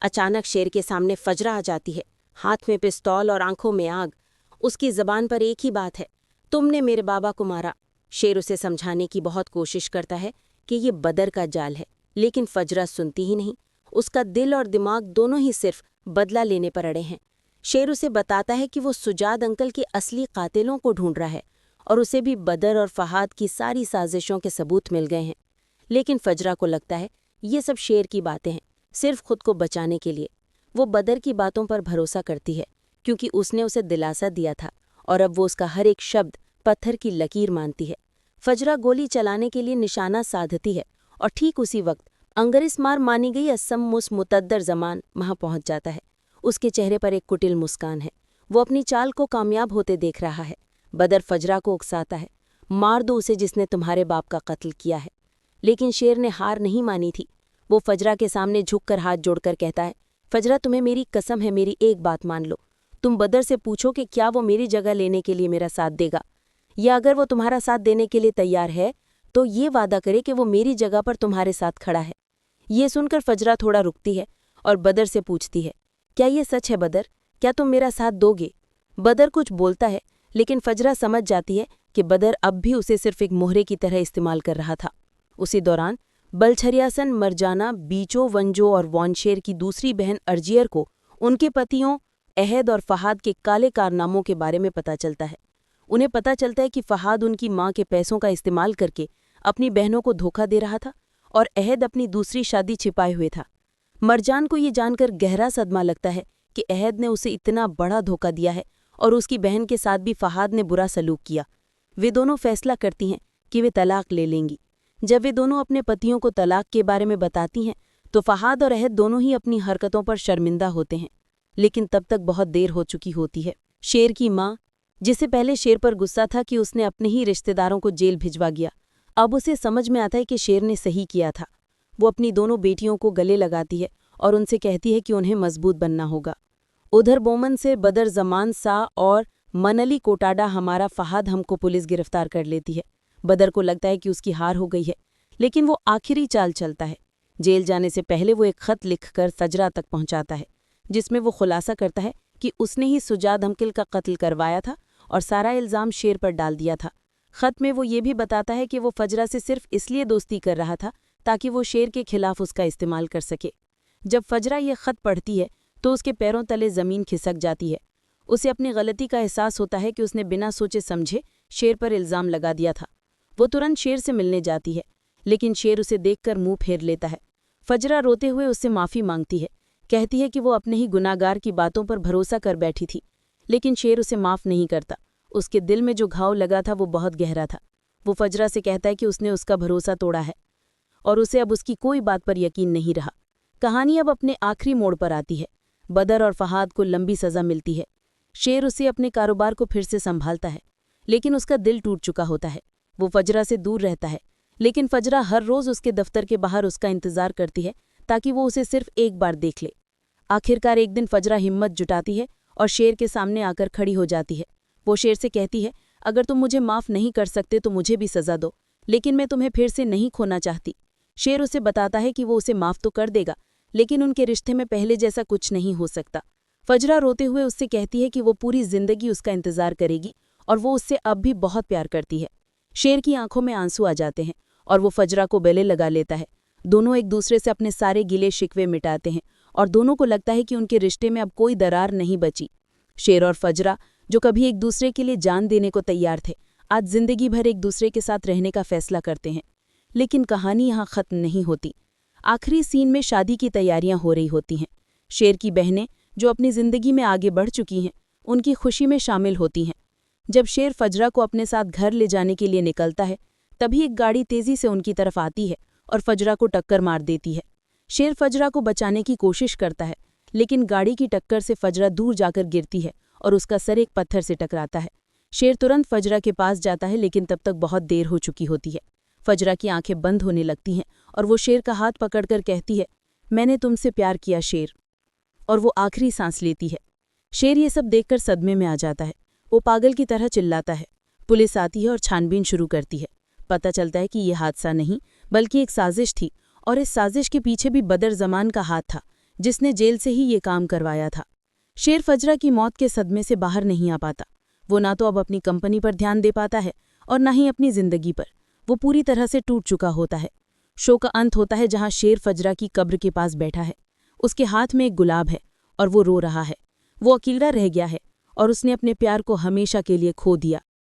अचानक शेर के सामने फजरा आ जाती है, हाथ में पिस्तौल और आंखों में आग। उसकी जबान पर एक ही बात है, तुमने मेरे बाबा को मारा। शेर उसे समझाने की बहुत कोशिश करता है कि ये बदर का जाल है, लेकिन फजरा सुनती ही नहीं। उसका दिल और दिमाग दोनों ही सिर्फ बदला लेने पर अड़े हैं। शेर उसे बताता है कि वो सुजाद अंकल के असली कातिलों को ढूंढ रहा है और उसे भी बदर और फहाद की सारी साजिशों के सबूत मिल गए हैं। लेकिन फजरा को लगता है ये सब शेर की बातें हैं, सिर्फ खुद को बचाने के लिए। वो बदर की बातों पर भरोसा करती है क्योंकि उसने उसे दिलासा दिया था और अब वो उसका हर एक शब्द पत्थर की लकीर मानती है। फजरा गोली चलाने के लिए निशाना साधती है और ठीक उसी वक्त अंगरिस मार मानी गई असम मुस मुतद्दर जमान वहां पहुंच जाता है। उसके चेहरे पर एक कुटिल मुस्कान है। वो अपनी चाल को कामयाब होते देख रहा है। बदर फजरा को उकसाता है, मार दो उसे जिसने तुम्हारे बाप का कत्ल किया है। लेकिन शेर ने हार नहीं मानी थी। वो फजरा के सामने झुककर हाथ जोड़कर कहता है, फजरा तुम्हें मेरी कसम है, मेरी एक बात मान लो। तुम बदर से पूछो कि क्या वो मेरी जगह लेने के लिए मेरा साथ देगा, या अगर वो तुम्हारा साथ देने के लिए तैयार है तो ये वादा करे कि वो मेरी जगह पर तुम्हारे साथ खड़ा है। ये सुनकर फजरा थोड़ा रुकती है और बदर से पूछती है, क्या ये सच है बदर? क्या तुम मेरा साथ दोगे? बदर कुछ बोलता है, लेकिन फजरा समझ जाती है कि बदर अब भी उसे सिर्फ एक मोहरे की तरह इस्तेमाल कर रहा था। उसी दौरान बलछरियासन मरजाना, बीचो, वंजो और वॉनशेर की दूसरी बहन अर्जियर को उनके पतियों अहद और फहाद के काले कारनामों के बारे में पता चलता है। उन्हें पता चलता है कि फहाद उनकी मां के पैसों का इस्तेमाल करके अपनी बहनों को धोखा दे रहा था और अहद अपनी दूसरी शादी छिपाए हुए था। मरजान को ये जानकर गहरा सदमा लगता है कि अहद ने उसे इतना बड़ा धोखा दिया है और उसकी बहन के साथ भी फहाद ने बुरा सलूक किया। वे दोनों फैसला करती हैं कि वे तलाक ले लेंगी। जब वे दोनों अपने पतियों को तलाक के बारे में बताती हैं तो फहाद और अहद दोनों ही अपनी हरकतों पर शर्मिंदा होते हैं, लेकिन तब तक बहुत देर हो चुकी होती है। शेर की माँ, जिसे पहले शेर पर गुस्सा था कि उसने अपने ही रिश्तेदारों को जेल भिजवा दिया, अब उसे समझ में आता है कि शेर ने सही किया था। वो अपनी दोनों बेटियों को गले लगाती है और उनसे कहती है कि उन्हें मजबूत बनना होगा। उधर बोमन से बदर जमान सा और मनली कोटाडा हमारा फहाद हमको पुलिस गिरफ्तार कर लेती है। बदर को लगता है कि उसकी हार हो गई है, लेकिन वो आखिरी चाल चलता है। जेल जाने से पहले वो एक खत लिखकर फजरा तक पहुंचाता है, जिसमें वो खुलासा करता है कि उसने ही सुजाद अंकल का कत्ल करवाया था और सारा इल्ज़ाम शेर पर डाल दिया था। खत में वो ये भी बताता है कि वो फजरा से सिर्फ इसलिए दोस्ती कर रहा था ताकि वो शेर के खिलाफ उसका इस्तेमाल कर सके। जब फजरा ये खत पढ़ती है तो उसके पैरों तले ज़मीन खिसक जाती है। उसे अपनी गलती का एहसास होता है कि उसने बिना सोचे समझे शेर पर इल्ज़ाम लगा दिया था। वो तुरंत शेर से मिलने जाती है, लेकिन शेर उसे देखकर मुंह फेर लेता है। फजरा रोते हुए उससे माफ़ी मांगती है, कहती है कि वो अपने ही गुनाहगार की बातों पर भरोसा कर बैठी थी, लेकिन शेर उसे माफ़ नहीं करता। उसके दिल में जो घाव लगा था वो बहुत गहरा था। वो फजरा से कहता है कि उसने उसका भरोसा तोड़ा है और उसे अब उसकी कोई बात पर यकीन नहीं रहा। कहानी अब अपने आखिरी मोड़ पर आती है। बदर और फहाद को लंबी सज़ा मिलती है। शेर उसे अपने कारोबार को फिर से संभालता है, लेकिन उसका दिल टूट चुका होता है। वो फजरा से दूर रहता है, लेकिन फजरा हर रोज़ उसके दफ्तर के बाहर उसका इंतज़ार करती है ताकि वो उसे सिर्फ एक बार देख ले। आखिरकार एक दिन फजरा हिम्मत जुटाती है और शेर के सामने आकर खड़ी हो जाती है। वो शेर से कहती है, अगर तुम मुझे माफ़ नहीं कर सकते तो मुझे भी सज़ा दो, लेकिन मैं तुम्हें फिर से नहीं खोना चाहती। शेर उसे बताता है कि वो उसे माफ़ तो कर देगा, लेकिन उनके रिश्ते में पहले जैसा कुछ नहीं हो सकता। फजरा रोते हुए उससे कहती है कि वो पूरी जिंदगी उसका इंतज़ार करेगी और वो उससे अब भी बहुत प्यार करती है। शेर की आंखों में आंसू आ जाते हैं और वो फजरा को गले लगा लेता है। दोनों एक दूसरे से अपने सारे गिले शिकवे मिटाते हैं और दोनों को लगता है कि उनके रिश्ते में अब कोई दरार नहीं बची। शेर और फजरा, जो कभी एक दूसरे के लिए जान देने को तैयार थे, आज जिंदगी भर एक दूसरे के साथ रहने का फैसला करते हैं। लेकिन कहानी यहाँ ख़त्म नहीं होती। आखिरी सीन में शादी की तैयारियां हो रही होती हैं। शेर की बहनें, जो अपनी ज़िंदगी में आगे बढ़ चुकी हैं, उनकी खुशी में शामिल होती हैं। जब शेर फजरा को अपने साथ घर ले जाने के लिए निकलता है, तभी एक गाड़ी तेज़ी से उनकी तरफ आती है और फजरा को टक्कर मार देती है। शेर फजरा को बचाने की कोशिश करता है, लेकिन गाड़ी की टक्कर से फजरा दूर जाकर गिरती है और उसका सर एक पत्थर से टकराता है। शेर तुरंत फजरा के पास जाता है, लेकिन तब तक बहुत देर हो चुकी होती है। फजरा की आंखें बंद होने लगती हैं और वो शेर का हाथ पकड़कर कहती है, मैंने तुमसे प्यार किया शेर, और वो आखिरी सांस लेती है। शेर ये सब देखकर सदमे में आ जाता है। वो पागल की तरह चिल्लाता है। पुलिस आती है और छानबीन शुरू करती है। पता चलता है कि ये हादसा नहीं बल्कि एक साजिश थी और इस साजिश के पीछे भी बदर जमान का हाथ था, जिसने जेल से ही ये काम करवाया था। शेर फजरा की मौत के सदमे से बाहर नहीं आ पाता। वो ना तो अब अपनी कंपनी पर ध्यान दे पाता है और ना ही अपनी जिंदगी पर। वो पूरी तरह से टूट चुका होता है। शो का अंत होता है जहां शेर फजरा की कब्र के पास बैठा है। उसके हाथ में एक गुलाब है और वो रो रहा है। वो अकेला रह गया है और उसने अपने प्यार को हमेशा के लिए खो दिया।